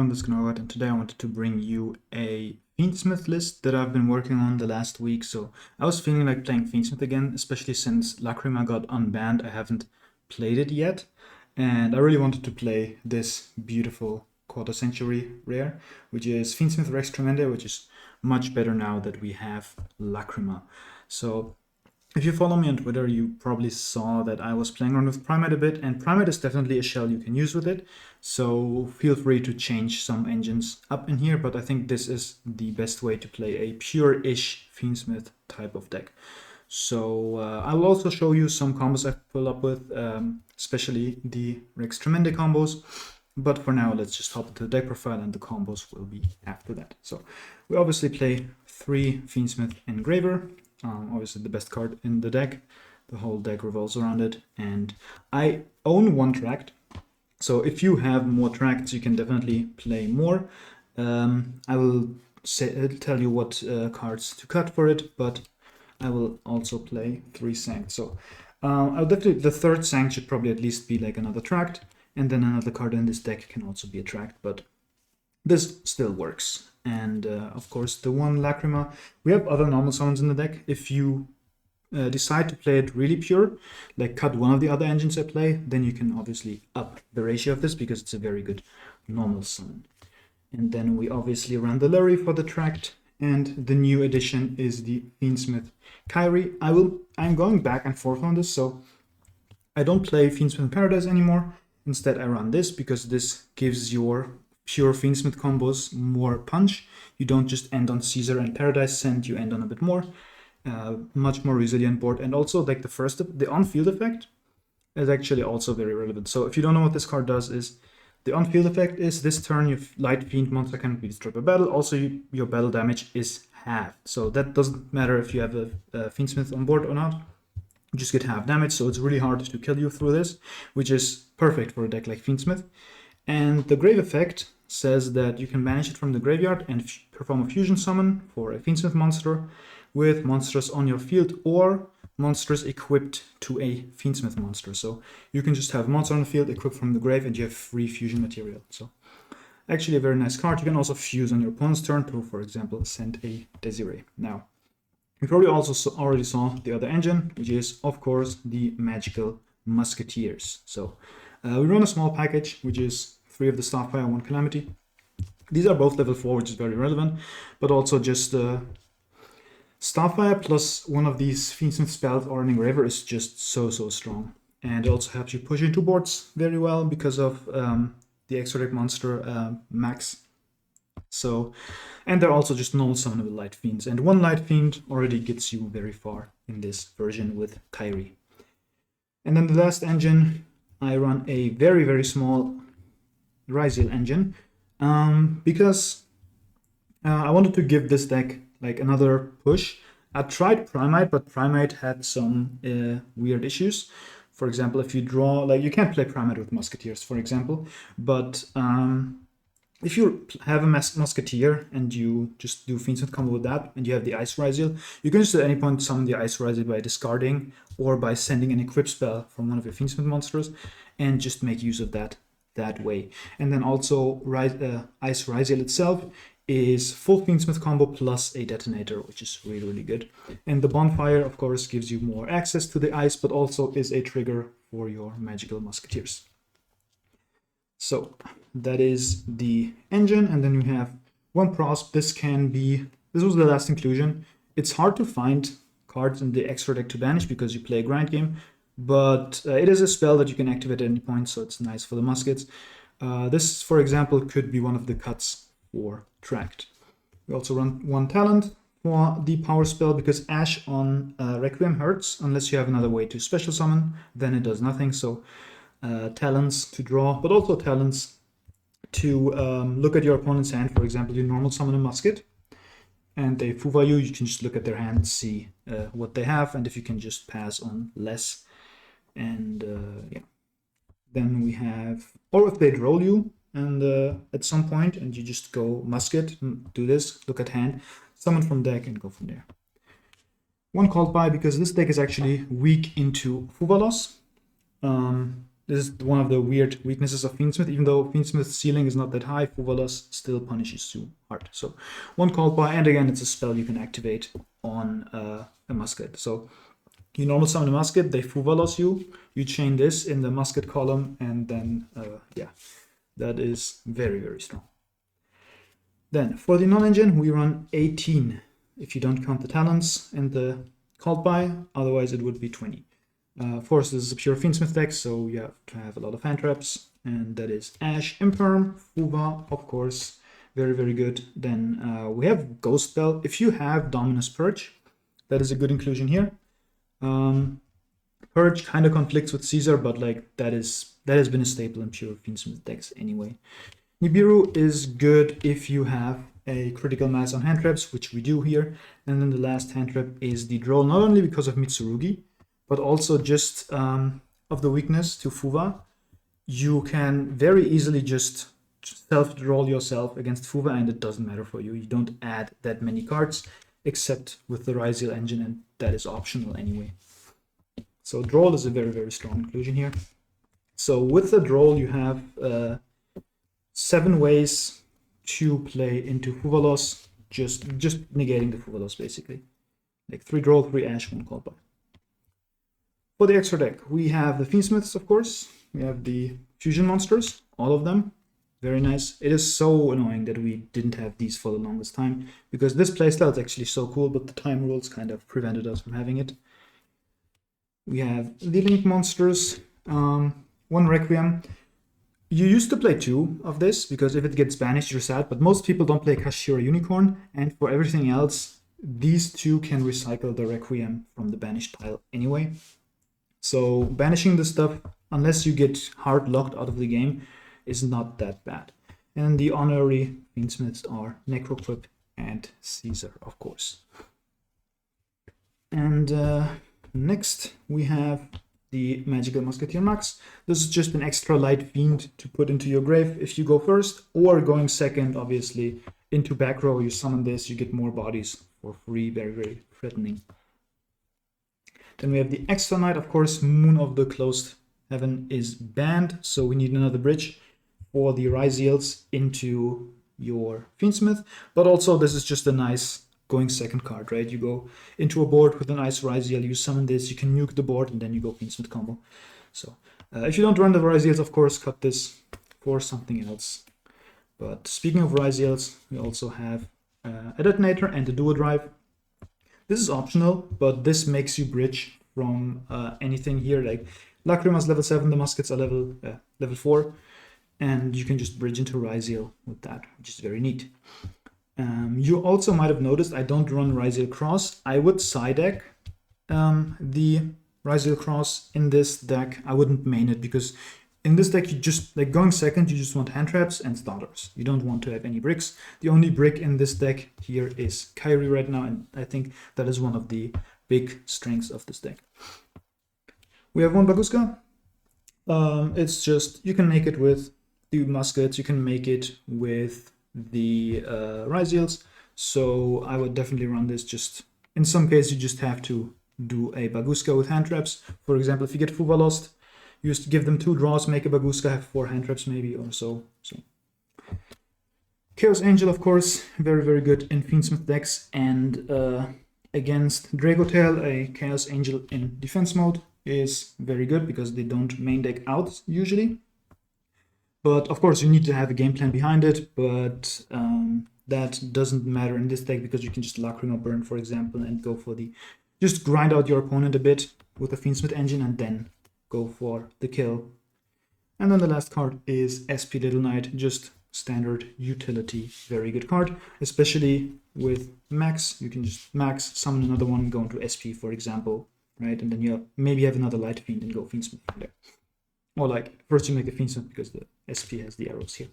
everyone, this is Gnargot, and today I wanted to bring you a Fiendsmith list that I've been working on the last week. So I was feeling like playing Fiendsmith again, especially since Lacrima got unbanned. I haven't played it yet, and I really wanted to play this beautiful quarter century rare, which is Fiendsmith Rextremende, which is much better now that we have Lacrima. So if you follow me on Twitter, you probably saw that I was playing around with Primate a bit, and Primate is definitely a shell you can use with it, so feel free to change some engines up in here, but I think this is the best way to play a pure-ish Fiendsmith type of deck. So I will also show you some combos I've pulled up with, especially the Rextremende combos, but for now let's just hop into the deck profile and the combos will be after that. So we obviously play 3 Fiendsmith Engraver. Obviously the best card in the deck. The whole deck revolves around it, and I own 1 tract, so if you have more tracts you can definitely play more. I will tell you what cards to cut for it, but I will also play 3 Sanct. So I'll definitely, the 3rd Sanct should probably at least be like another tract, and then another card in this deck can also be a tract, but this still works. And of course the 1 Lacrima. We have other normal summons in the deck. If you decide to play it really pure, like cut one of the other engines I play, then you can obviously up the ratio of this because it's a very good normal summon. And then we obviously run the Lurry for the tract, and the new addition is the Fiendsmith Kyrie. I'm going back and forth on this, so I don't play Fiendsmith Paradise anymore. Instead I run this because this gives your pure Fiendsmith combos more punch. You don't just end on Caesar and Paradise Send, you end on a bit more. Much more resilient board, and also like the on-field effect is actually also very relevant. So if you don't know what this card does, is the on-field effect is this turn your Light Fiend monster can be destroyed by battle. Also your battle damage is halved, so that doesn't matter if you have a Fiendsmith on board or not. You just get half damage, so it's really hard to kill you through this, which is perfect for a deck like Fiendsmith. And the Grave effect says that you can banish it from the graveyard and perform a fusion summon for a Fiendsmith monster with monsters on your field or monsters equipped to a Fiendsmith monster. So you can just have a monster on the field equipped from the grave and you have free fusion material. So actually a very nice card. You can also fuse on your opponent's turn to, for example, send a Desiree. Now, you probably also already saw the other engine, which is, of course, the Magical Musketeers. So we run a small package, which is 3 of the Starfire, 1 Calamity. These are both level 4, which is very relevant, but also just Starfire plus one of these Fiendsmith spells or an Engraver is just so strong. And it also helps you push into boards very well because of the extra deck monster Max. So, and they're also just normal summonable Light Fiends, and 1 Light Fiend already gets you very far in this version with Kyrie. And then the last engine, I run a very small Ryziel engine because I wanted to give this deck like another push. I tried Primate, but Primate had some weird issues. For example, if you draw, like you can't play Primate with Musketeers, for example, but if you have a Musketeer and you just do Fiendsmith combo with that, and you have the Ice Ryziel, you can just at any point summon the Ice Ryziel by discarding or by sending an equip spell from one of your Fiendsmith monsters and just make use of that way. And then also Ice Ryziel itself is full Fiendsmith combo plus a detonator, which is really good. And the Bonfire, of course, gives you more access to the ice, but also is a trigger for your Magical Musketeers. So that is the engine, and then you have 1 Prosp. This was the last inclusion. It's hard to find cards in the extra deck to banish because you play a grind game, but it is a spell that you can activate at any point, so it's nice for the muskets. This, for example, could be one of the cuts for tract. We also run 1 talent for the power spell because Ash on Requiem hurts unless you have another way to special summon, then it does nothing. So talents to draw, but also talents to look at your opponent's hand. For example, you normal summon a musket and they Fuva you can just look at their hand, see what they have, and if you can just pass on less. And yeah, then we have, or if they roll you and at some point and you just go musket, do this, look at hand, summon from deck and go from there. 1 called by because this deck is actually weak into Fuvalos. This is one of the weird weaknesses of Fiendsmith. Even though Fiendsmith's ceiling is not that high, Fuvalos still punishes you hard. So one called by, and again, it's a spell you can activate on a musket. So you normal summon a musket, they Fuvalos you, you chain this in the musket column, and then, yeah, that is very, very strong. Then for the non-engine, we run 18 if you don't count the talents and the called by, otherwise it would be 20. Of course, this is a pure Fiendsmith deck, so you have to have a lot of hand traps, and that is Ash, Imperm, Fuva, of course, very, very good. Then we have Ghost Spell. If you have Dominus Purge, that is a good inclusion here. Purge kind of conflicts with Caesar, but like that has been a staple in pure Fiendsmith decks anyway. Nibiru is good if you have a critical mass on hand traps, which we do here. And then the last hand trap is the Droll, not only because of Mitsurugi, but also just of the weakness to Fuva. You can very easily just self-roll yourself against Fuva, and it doesn't matter for you. You don't add that many cards, except with the Ryziel engine, and that is optional anyway. So Droll is a very, very strong inclusion here. So with the Droll, you have 7 ways to play into Fuvalos, just negating the Fuvalos, basically. Like 3 Droll, 3 Ash, 1 called by. For the extra deck, we have the Fiendsmiths, of course. We have the Fusion Monsters, all of them. Very nice. It is so annoying that we didn't have these for the longest time, because this playstyle is actually so cool, but the time rules kind of prevented us from having it. We have the Link Monsters, 1 Requiem. You used to play 2 of this, because if it gets banished, you're sad, but most people don't play Kashira Unicorn, and for everything else, these 2 can recycle the Requiem from the banished pile anyway. So banishing this stuff, unless you get hard locked out of the game, is not that bad. And the honorary Fiendsmiths are Necroquip and Caesar, of course. And next we have the Magical Musketeer Max. This is just an extra light fiend to put into your grave if you go first, or going second, obviously, into back row. You summon this, you get more bodies for free, very, very threatening. Then we have the extra knight, of course. Moon of the Closed Heaven is banned, so we need another bridge for the Ryziels into your Fiendsmith. But also, this is just a nice going second card, right? You go into a board with a nice Ryziel, you summon this, you can nuke the board, and then you go Fiendsmith combo. So if you don't run the Ryziels, of course, cut this for something else. But speaking of Ryziels, we also have a Detonator and a Duo Drive. This is optional, but this makes you bridge from anything here. Like Lacrima's level 7, the muskets are level 4, and you can just bridge into Ryziel with that, which is very neat. You also might have noticed I don't run Ryziel Cross. I would side deck the Ryziel Cross in this deck. I wouldn't main it, because in this deck, you just, like going second, you just want hand traps and starters. You don't want to have any bricks. The only brick in this deck here is Kyrie right now, and I think that is one of the big strengths of this deck. We have 1 Baguska. It's just, you can make it with the muskets, you can make it with the Ryziels. So I would definitely run this. Just in some cases, you just have to do a Baguska with hand traps. For example, if you get Fuva Lost, you just give them 2 draws, make a Baguska, have 4 hand traps maybe, or so. Chaos Angel, of course, very, very good in Fiendsmith decks, and against Dragotail, a Chaos Angel in defense mode is very good, because they don't main deck out usually. But of course, you need to have a game plan behind it, but that doesn't matter in this deck, because you can just Lacrima Burn, for example, and go for the... just grind out your opponent a bit with the Fiendsmith engine, and then go for the kill. And then the last card is SP Little Knight, just standard utility, very good card, especially with Max. You can just Max, summon another one, go into SP, for example, right? And then you maybe have another Light Fiend and go Fiendsmith from there. Or like, first you make the Fiendsmith because the SP has the arrows here.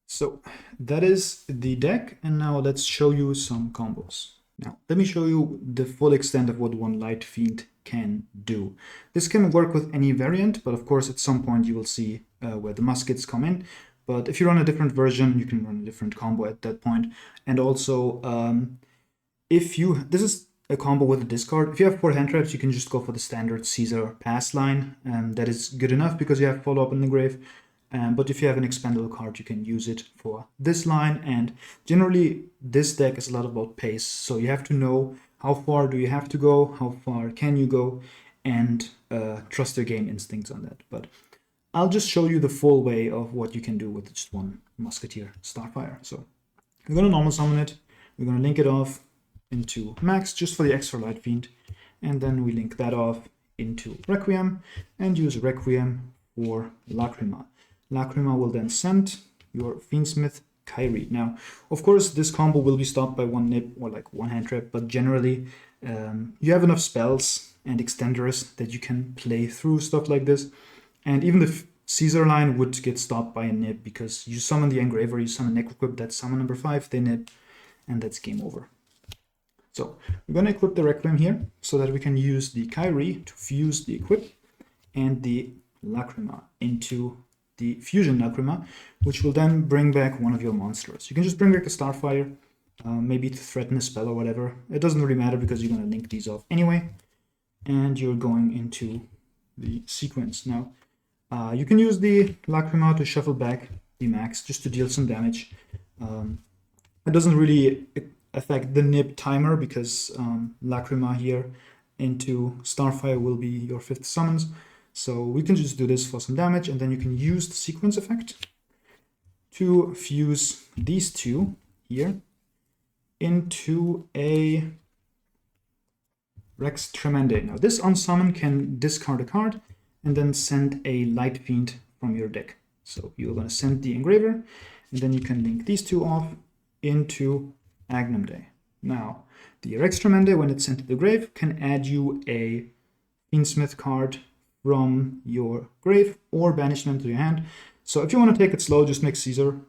So that is the deck, and now let's show you some combos. Now, let me show you the full extent of what 1 Light Fiend can do. This can work with any variant, but of course at some point you will see where the muskets come in. But if you run a different version, you can run a different combo at that point. And also, this is a combo with a discard. If you have 4 hand traps, you can just go for the standard Caesar pass line. That is good enough because you have follow-up in the grave. But if you have an expendable card, you can use it for this line. And generally, this deck is a lot about pace. So you have to know how far do you have to go, how far can you go, and trust your game instincts on that. But I'll just show you the full way of what you can do with just one Musketeer Starfire. So we're going to normal summon it. We're going to link it off into Max just for the extra Light Fiend. And then we link that off into Requiem and use Requiem for Lacrima. Lacrima will then send your Fiendsmith Kyrie. Now, of course, this combo will be stopped by one nib or like one hand trap, but generally you have enough spells and extenders that you can play through stuff like this. And even the Caesar line would get stopped by a nib because you summon the Engraver, you summon Necroquip, that's summon number 5, they nib, and that's game over. So we're going to equip the Requiem here so that we can use the Kyrie to fuse the equip and the Lacrima into the Fusion Lacrima, which will then bring back one of your monsters. You can just bring back a Starfire, maybe to threaten a spell or whatever. It doesn't really matter because you're going to link these off anyway. And you're going into the sequence. Now, you can use the Lacrima to shuffle back the Max just to deal some damage. It doesn't really affect the nib timer because Lacrima here into Starfire will be your 5th summons. So we can just do this for some damage, and then you can use the sequence effect to fuse these two here into a Rextremende. Now this unsummon can discard a card and then send a Light Fiend from your deck. So you're going to send the Engraver, and then you can link these two off into Agnum. Now, the Rextremende, when it's sent to the grave, can add you a Fiendsmith card from your grave or banish them to your hand. So if you want to take it slow, just make Caesar.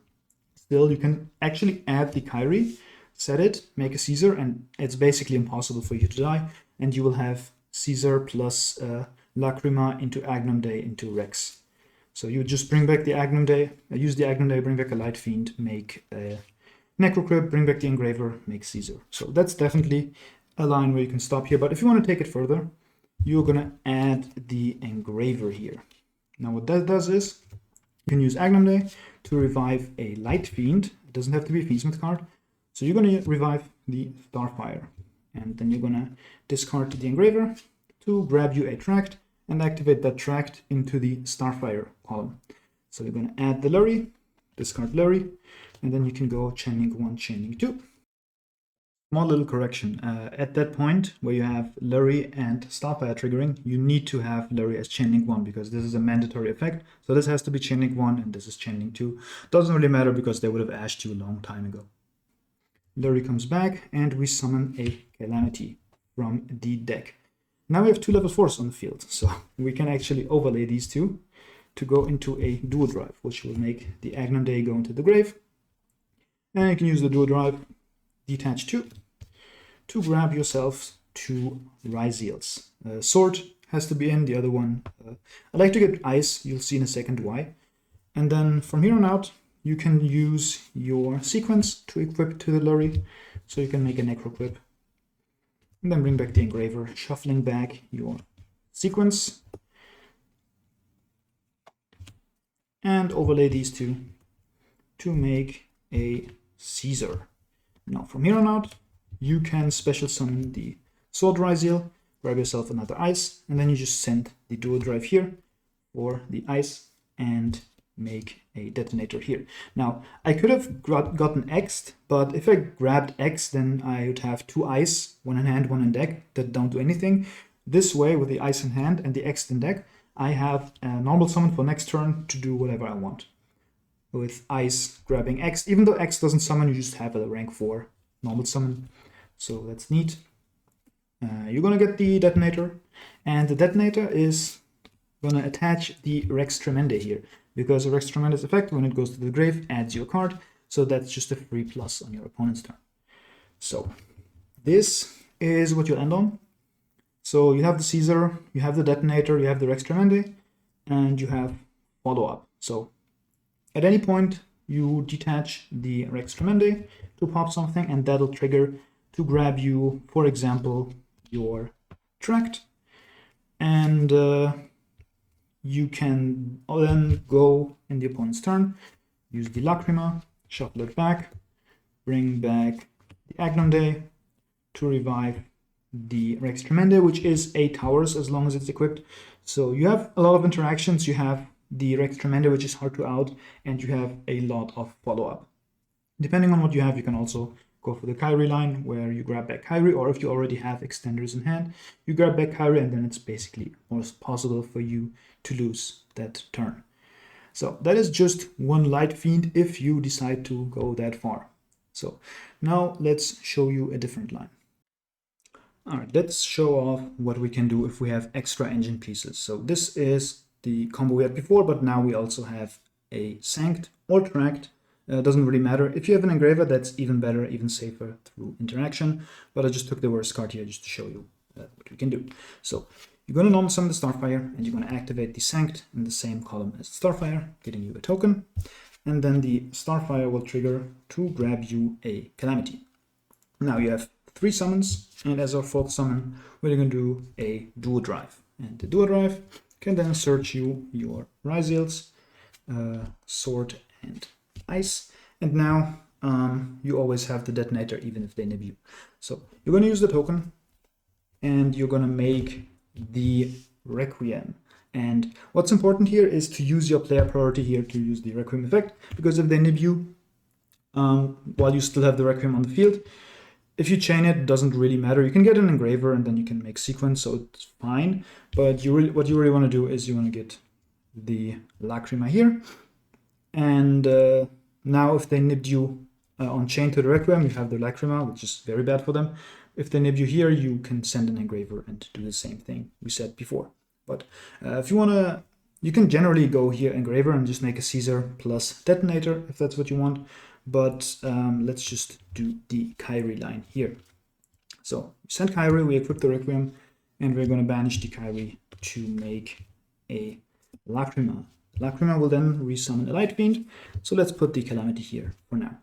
Still, you can actually add the Kyrie, set it, make a Caesar, and it's basically impossible for you to die. And you will have Caesar plus Lacrima into Agnum into Rex. So you would just bring back the Agnum use the Agnum bring back a Light Fiend, make a Necrocrypt, bring back the Engraver, make Caesar. So that's definitely a line where you can stop here. But if you want to take it further, you're going to add the Engraver here. Now what that does is, you can use Agnum to revive a Light Fiend. It doesn't have to be a Fiendsmith card. So you're going to revive the Starfire. And then you're going to discard the Engraver to grab you a Tract and activate that Tract into the Starfire column. So you're going to add the Lurry, discard Lurry, and then you can go Chaining 1, Chaining 2. Small little correction. At that point where you have Lurry and Starfire triggering, you need to have Lurry as Chaining 1 because this is a mandatory effect. So this has to be Chaining 1 and this is Chaining 2. Doesn't really matter because they would have ashed you a long time ago. Lurry comes back and we summon a Calamity from the deck. Now we have 2 level 4s on the field, so we can actually overlay these two to go into a Dual Drive, which will make the Agnum go into the grave. And you can use the Dual Drive, detach 2, to grab yourself 2 Ryzeals. Sword has to be in, the other one. I like to get Ice, you'll see in a second why. And then from here on out, you can use your sequence to equip to the Lurry, so you can make a Necroquip. And then bring back the Engraver, shuffling back your sequence. And overlay these two to make a Caesar. Now from here on out, you can special summon the Sword Ryzeal, grab yourself another Ice, and then you just send the Dual Drive here for the Ice and make a detonator here. Now, I could have gotten X'd, but if I grabbed X, then I would have 2 Ice, 1 in hand, 1 in deck, that don't do anything. This way, with the Ice in hand and the X in deck, I have a normal summon for next turn to do whatever I want. With Ice grabbing X, even though X doesn't summon, you just have a rank 4 normal summon. So that's neat. You're gonna get the detonator, and the detonator is gonna attach the Rextremende here, because the Rextremende's effect, when it goes to the grave, adds you a card, so that's just a free plus on your opponent's turn. So this is what you'll end on. So you have the Caesar, you have the detonator, you have the Rextremende, and you have follow-up. So at any point, you detach the Rextremende to pop something, and that'll trigger to grab you, for example, your tract, and you can then go in the opponent's turn, use the Lacrima, shuffle it back, bring back the Agnonde to revive the Rextremende, which is 8 towers as long as it's equipped. So you have a lot of interactions. You have the Rextremende, which is hard to out, and you have a lot of follow-up. Depending on what you have, you can also go for the Kyrie line, where you grab back Kyrie, or if you already have extenders in hand, you grab back Kyrie, and then it's basically almost possible for you to lose that turn. So that is just one Light Fiend if you decide to go that far. So now let's show you a different line. All right, let's show off what we can do if we have extra engine pieces. So this is the combo we had before, but now we also have a Sanct or Tract. Doesn't really matter. If you have an Engraver, that's even better, even safer through interaction. But I just took the worst card here just to show you what we can do. So you're going to normal summon the Starfire, and you're going to activate the Sanct in the same column as the Starfire, getting you a token. And then the Starfire will trigger to grab you a Calamity. Now you have 3 summons, and as our 4th summon, we're going to do a Duo Drive. And the Duo Drive can then search you your Ryziels, Sword, and Ice. And now you always have the Detonator, even if they nib you. So you're going to use the token, and you're going to make the Requiem. And what's important here is to use your player priority here to use the Requiem effect, because if they nib you while you still have the Requiem on the field, if you chain it, doesn't really matter. You can get an Engraver and then you can make sequence, so it's fine. But what you really want to do is you want to get the Lacrima here. And now if they nibbed you on chain to the Requiem, you have the Lacrima, which is very bad for them. If they nib you here, you can send an Engraver and do the same thing we said before. But if you want to, you can generally go here Engraver and just make a Caesar plus Detonator if that's what you want. But let's just do the Kyrie line here. So we send Kyrie, we equip the Requiem, and we're going to banish the Kyrie to make a Lacrima. Lacrima will then resummon a Light Fiend. So let's put the Calamity here for now.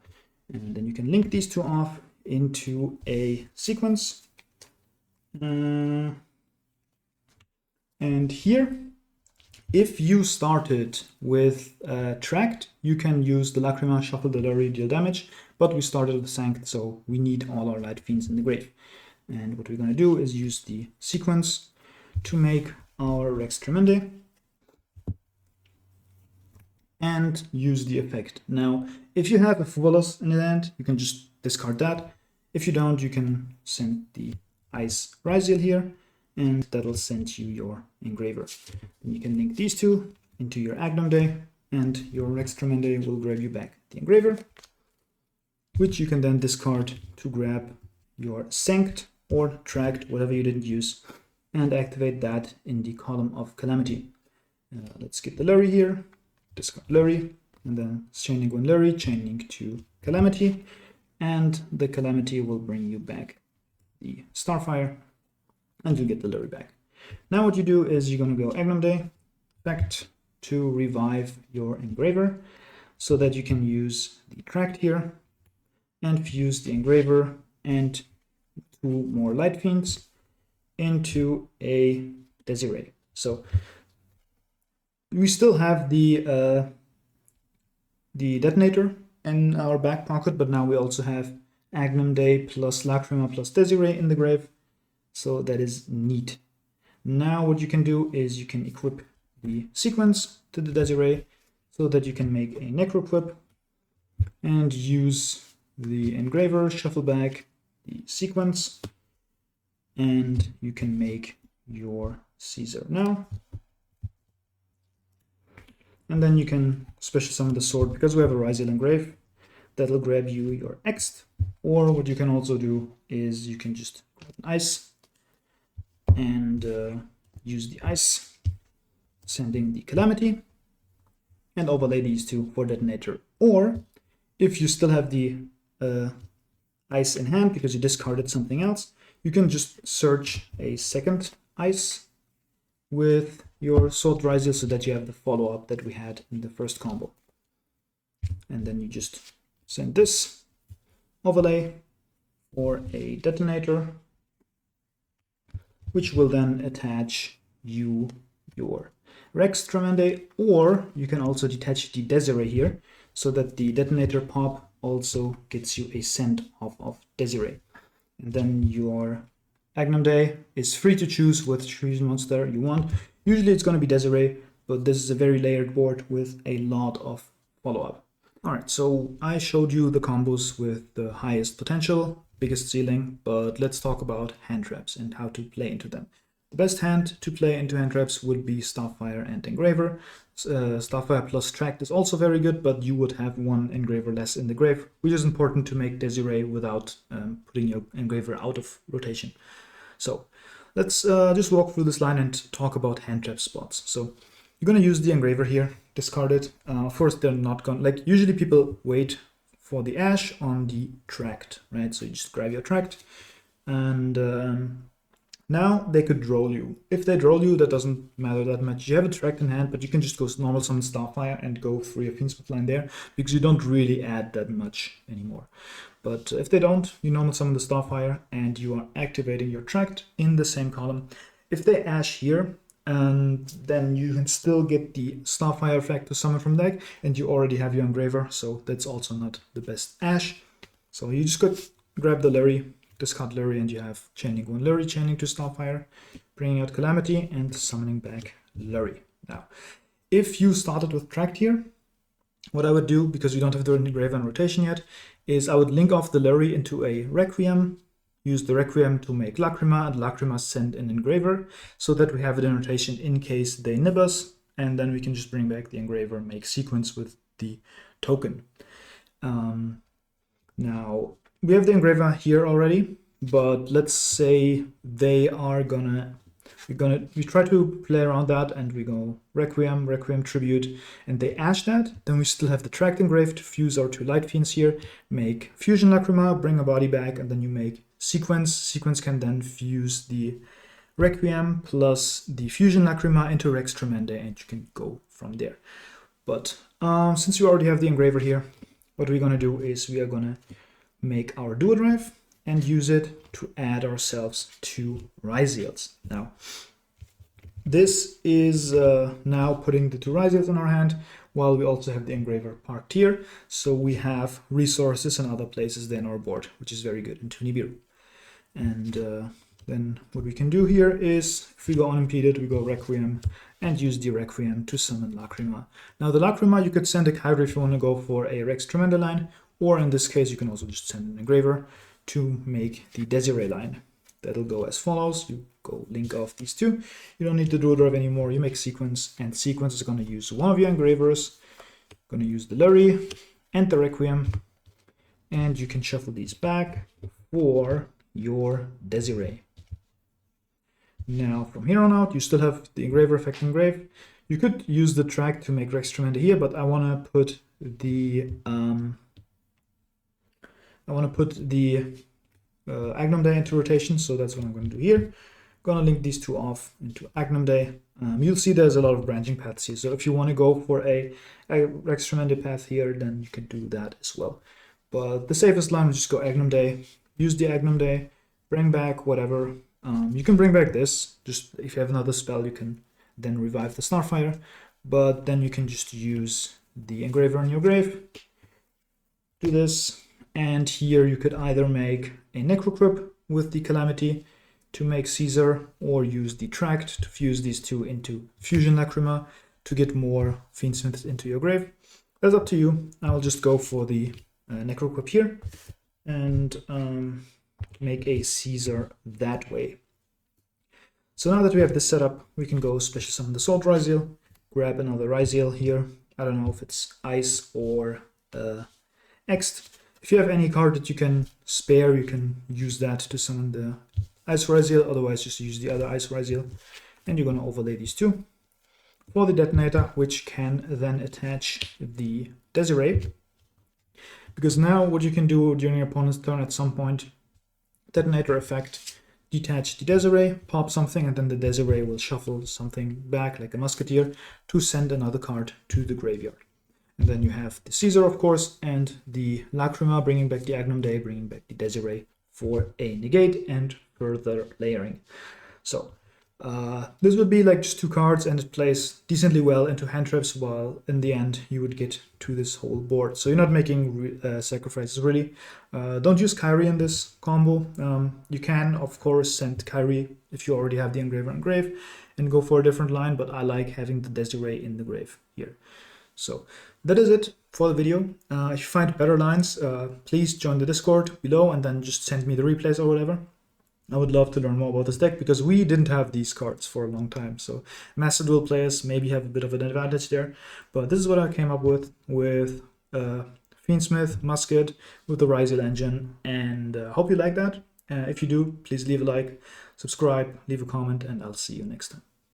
And then you can link these two off into a sequence. And here, if you started with Tract, you can use the Lacrima, shuffle the Lurry, deal damage, but we started with Sanct, so we need all our Light Fiends in the grave. And what we're going to do is use the sequence to make our Rextremende and use the effect. Now, if you have a Fuvolus in the hand, you can just discard that. If you don't, you can send the Ice Ryziel here, and that'll send you your Engraver. Then you can link these two into your Agnonde, and your Rextremende will grab you back the Engraver, which you can then discard to grab your Sanct or Tract, whatever you didn't use, and activate that in the column of Calamity. Let's get the Lurry here, discard Lurry, and then chaining one Lurry, chaining to Calamity, and the Calamity will bring you back the Starfire, and you get the Lurry back. Now what you do is you're going to go Agnonde, effect to revive your Engraver, so that you can use the Tract here, and fuse the Engraver and 2 more Light Fiends into a Desiree. So we still have the Detonator in our back pocket, but now we also have Agnonde plus Lacrima plus Desiree in the grave. So that is neat. Now what you can do is you can equip the sequence to the Desiree so that you can make a Necroquip and use the Engraver, shuffle back the sequence, and you can make your Caesar now. And then you can special summon the sword, because we have a Ryziel Engrave, that'll grab you your Ext. Or what you can also do is you can just grab an Ice and use the Ice, sending the Calamity, and overlay these two for Detonator. Or if you still have the Ice in hand because you discarded something else, you can just search a second Ice with your Sword Ryziel so that you have the follow-up that we had in the first combo. And then you just send this overlay for a detonator, which will then attach you your Rextremende, or you can also detach the Desiree here, so that the detonator pop also gets you a send off of Desiree. And then your Agnum is free to choose which fusion monster you want. Usually it's going to be Desiree, but this is a very layered board with a lot of follow-up. Alright, so I showed you the combos with the highest potential, biggest ceiling, but let's talk about hand traps and how to play into them. The best hand to play into hand traps would be Starfire and Engraver. Starfire plus Tract is also very good, but you would have one Engraver less in the grave, which is important to make Desiree without putting your Engraver out of rotation. So let's just walk through this line and talk about hand trap spots. So you're going to use the Engraver here, discard it. First, they're not going, like usually people wait for the Ash on the Tract, right? So you just grab your Tract and now they could roll you. If they roll you, that doesn't matter that much. You have a Tract in hand, but you can just go normal summon Starfire and go for your Fiendsmith line there, because you don't really add that much anymore. But if they don't, you normal summon the Starfire and you are activating your Tract in the same column. If they Ash here, and then you can still get the Starfire effect to summon from deck, and you already have your Engraver, so that's also not the best Ash. So you just could grab the Larry, discard Larry, and you have chaining one Larry, chaining to Starfire, bringing out Calamity, and summoning back Larry. Now, if you started with Tract here, what I would do, because you don't have the Engraver in rotation yet, is I would link off the Larry into a Requiem, use the Requiem to make Lacrima, and Lacrima send an Engraver, so that we have it in rotation in case they nib us, and then we can just bring back the Engraver, make sequence with the token. Now, we have the Engraver here already, but let's say they are we try to play around that, and we go Requiem, Requiem Tribute, and they Ash that. Then we still have the Tract engraved to fuse our two Light Fiends here, make Fusion Lacrima, bring a body back, and then you make Sequence. Sequence can then fuse the Requiem plus the Fusion Lacrima into Rextremende, and you can go from there. But since you already have the Engraver here, what we're going to do is we are going to make our Dual Drive and use it to add ourselves two Ryziels. Now, this is now putting the two Ryziels in our hand, while we also have the Engraver parked here, so we have resources in other places than our board, which is very good in Nibiru. And then what we can do here is, if we go unimpeded, we go Requiem and use the Requiem to summon Lacrima. Now the Lacrima, you could send a Kyrie if you want to go for a Rextremende line, or in this case you can also just send an Engraver to make the Desiree line. That'll go as follows. You go link off these two. You don't need the Dual Drive anymore. You make Sequence, and Sequence is going to use one of your Engravers. Going to use the Larry and the Requiem, and you can shuffle these back for your Desiree. Now from here on out, you still have the Engraver effect engraved. You could use the Tract to make Rextremende here, but I want to put the Agnum Day into rotation, so that's what I'm going to do here. Going to link these two off into Agnum Day. You'll see there's a lot of branching paths here, so if you want to go for a Rextremende path here, then you can do that as well. But the safest line is just go Agnum Day, use the Agnum Day, bring back whatever. You can bring back this, just if you have another spell, you can then revive the Starfire, but then you can just use the Engraver in your grave, do this, and here you could either make a Necrocrypt with the Calamity to make Caesar, or use the Tract to fuse these two into Fusion Lacrima to get more Fiendsmith into your grave. That's up to you. I will just go for the Necrocrypt here and make a Caesar that way. So now that we have this set up, we can go special summon the Salt Ryziel, grab another Ryziel here. I don't know if it's Ice or Ext. If you have any card that you can spare, you can use that to summon the Ice Ryziel, otherwise just use the other Ice Ryziel. And you're going to overlay these two for the detonator, which can then attach the Desiree. Because now what you can do during your opponent's turn at some point, detonator effect, detach the Desiree, pop something, and then the Desiree will shuffle something back like a Musketeer to send another card to the graveyard. And then you have the Caesar, of course, and the Lacrima, bringing back the Agnum Day, bringing back the Desiree for a negate and further layering. So this would be like just 2 cards, and it plays decently well into hand traps, while in the end you would get to this whole board. So you're not making sacrifices really. Don't use Kyrie in this combo. You can of course send Kyrie if you already have the Engraver on grave and go for a different line, but I like having the Desiree in the grave here. So that is it for the video. If you find better lines, please join the Discord below and then just send me the replays or whatever. I would love to learn more about this deck because we didn't have these cards for a long time. So Master Duel players maybe have a bit of an advantage there. But this is what I came up with Fiendsmith, Musket, with the Ryzel engine. And hope you like that. If you do, please leave a like, subscribe, leave a comment, and I'll see you next time.